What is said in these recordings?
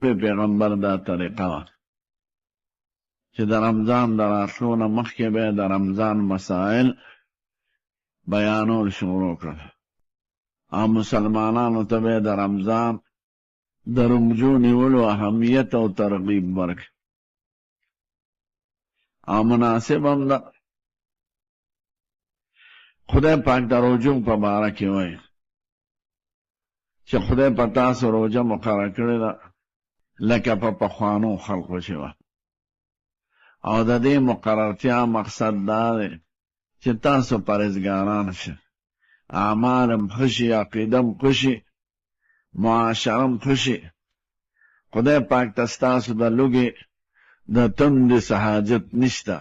پیغمبر دا طریقه وه چې د رمضان د راتلو نه مخکې به د رمضان مسائل بیانول شروع کړل او مسلمانانو ته به د رمضان د روژو نیولو اهمیت او ترغیب ورکړي او مناسب هم ده خدای پاک د روژو په باره کې وایي چې خدای په تاسو روژه مقرره کړې ده لکه په پخوانو خلقو چې وه او د دې مقررتیا مقصد دا دی چې تاسو پرهیزګاران شئ اعمالم ښه شي عقیدم ښه شي معاشرم ښه شي خدای پاک ته ستاسو د لوږې د تندې څه حاجت نشته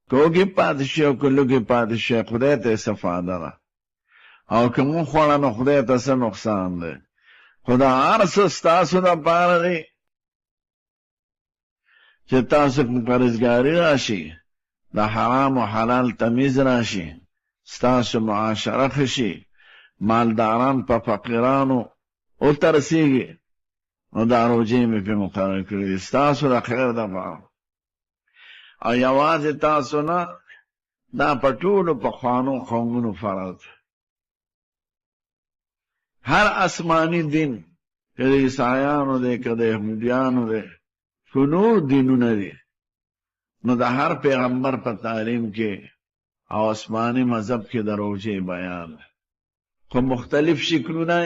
که وږي پاتې شي او که لوږې پاتې شي خدای ته یې څه فایده ده او که مونږ خوړه نو خدای ته څه نقصان دی خو دا هر څه ستاسو دپاره دی چې تاسو په پرهیزګاري راشي د حرام او حلال تمیز راشي ستاسو معاشره ښه شي مالداران په فقیرانو وترسیږي نو دا روژې مې پرې مقرر کړي دي ستاسو د خیر دپاره او یوازې تاسو نه دا په ټولو پخوانو قومونو فرض هر آسماني دین که د عیسایانو دی که د یهودیانو دی که نور دینونه دي نو د هر پیغمبر په تعلیم کې او آسماني مذهب کې د روژې بیان خو مختلف شکلونه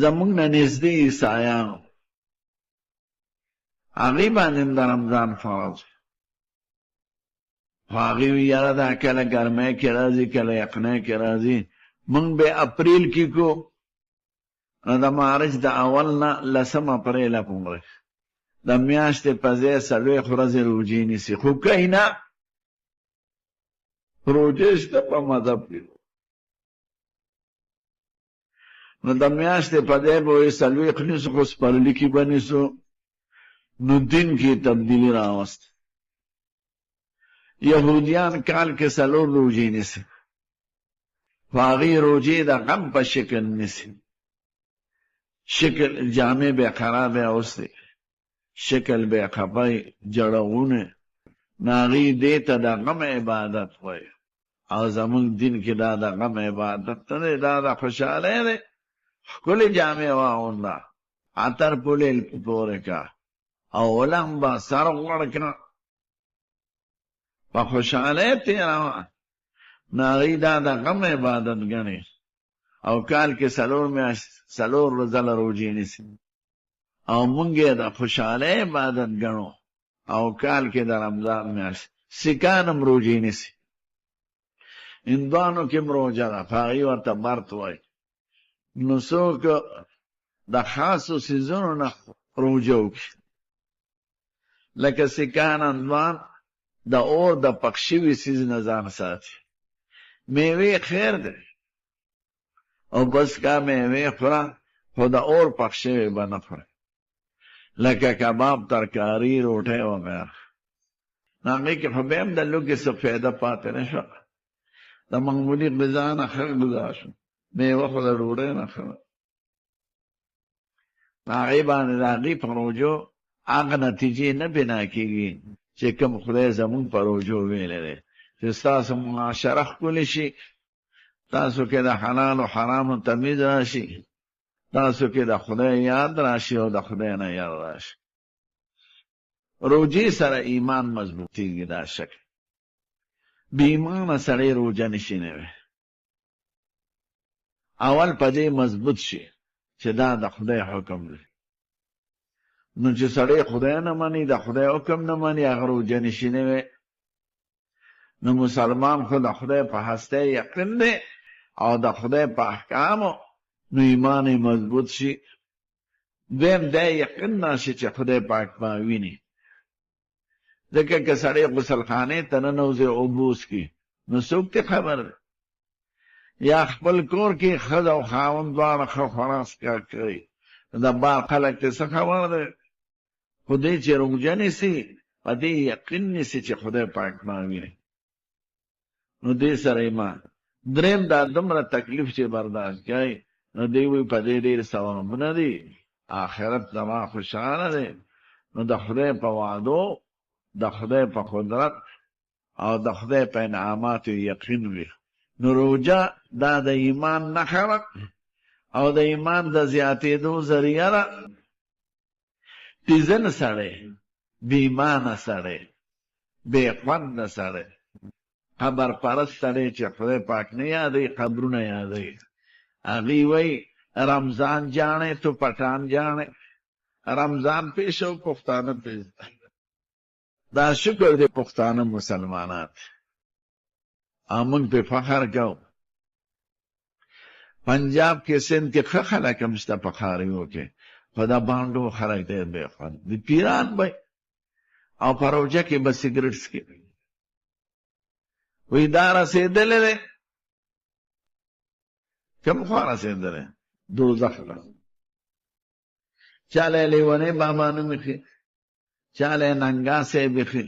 زمونږ نه نږدې عیسایانو هغوی باندې د رمضان فرض خو هغوی وي یاره دا کله ګرمۍ کې راځي کله یخنۍ کې راځي مونږ به اپریل کې کو نو د مارچ د اول نه 10 اپریله پورې د میاشتې په ځای 40 ورځې روژې نیسي خو کوي نه روژې شته په مذهب کې نو د میاشتې په ځای به وایي 40 نیسو خو سپرلي کې به نیسو نو دین کې تبدیلي راوست یهودیان کال کې 4 روژې نیسي خو هغوی روژې د غم په شکل نیسي شکل جامې به خرابې اغوستې شکل به خپه جړغونه نو هغوی دې ته د غم عبادت وایي او زمونږ دین کې دا د غم عبادت نه دی دا د خوشحالۍ دی ښکلې جامې واغونده عطر پولې پورې کا او ولم به سر غوړ کړه په خوشحالۍ تېروه نو هغوی دا د غم عبادت ګڼي او کال کې 4 ځله روژې نیسي او مونږ یې د خوشحالۍ عبادت ګڼو او کال کې د رمضان میاشت سیکان هم روژې نیسي هندوانو کې هم روژه ده په هغوی ورته برت وایي نو څوک د خاصو څیزونو نه روژه وکړي لکه سیکان هندوان د اور د پخ شوي څیز نه ځان ساتي میوې خیر دی او بس کا میوې خوره خو د اور پخ شوي به نه خوره لکه کباب ترکاري روټۍ وغیره نو هغې کې خو بیا هم د لوږې څه فایده پاتې نه شوه د معمولي غذا نه ښه غذا شو میوه خو د ډوډۍ نه ښه ده هغې باندې د هغې په روژو هغه نتیجې نه بنا کېږي چې کوم خدای زمونږ په روژو ویلی دی چې ستاسو معاشره ښکلې شي تاسو کې د حلال و حرامو تمیز راشي تاسو کې د خدای یاد راشي او د خدای نه یاد راشي روژې سره ایمان مضبوطېږي دا شکل بې ایمانه سړی روژه نشي نیوی اول په دې مضبوط شي چې دا د خدای حکم دی نو چې سړی خدای نه مني د خدای حکم نه مني هغه روژه نشي نیوی نو مسلمان خو د خدای په هستی یقین دی او د خدای په احکامو نو ایمان مضبوط شي دویم دا یقین راشي چې خدای پاک به ویني ځکه که سړی غسلخانې ته ننوځي اوبه وڅښي نو څوک ته خبر دی یا خپل کور کې ښځه او خاوند دواړه ښه خوراک کوي د بار خلک ته څه خبر دی خو دی چې روژه نیسي په دې یقین نیسي چې خدای پاک به ویني نو دې سره ایمان دریم دا دومره تکلیف چې برداشت کوي نو دی وی په دې ډېر ثوابونه دي آخرت زما خوشحاله دی نو د خدای په وعدو د خدای په قدرت او د خدای په انعاماتو یقین وي نو روژه دا د ایمان نښه ده او د ایمان د زیاتېدو ذریعه ده تیزن سړی بېایمانه سړی بې خونده سړی قبر پرست سړی چې خدای پاک نه یادوي قبرونه یادوي هغوی وایي رمضان جانے تو پٹھان جانے رمضان پیش او پښتانه پیش دا شکر دی پښتانه مسلمانات امون په فخر کوو پنجاب کې سند کې ښه خلک هم شته په ښاریو کې په دا بانډو خلک ډېر بې خوند د پیران به او په روژه کې به سګرټ څښي وایي دا رسېدلی دی کوم خوا رسېدلی دوزخ ته چاله لیونی بابا نوم ایښي چاله ننګا صاحب ایښي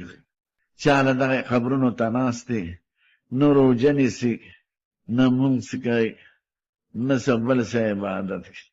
چاله دغه قبرونو ته ناست دی نه روژه نیسي نه مونځ کوي نه څه بل څه عبادت کوي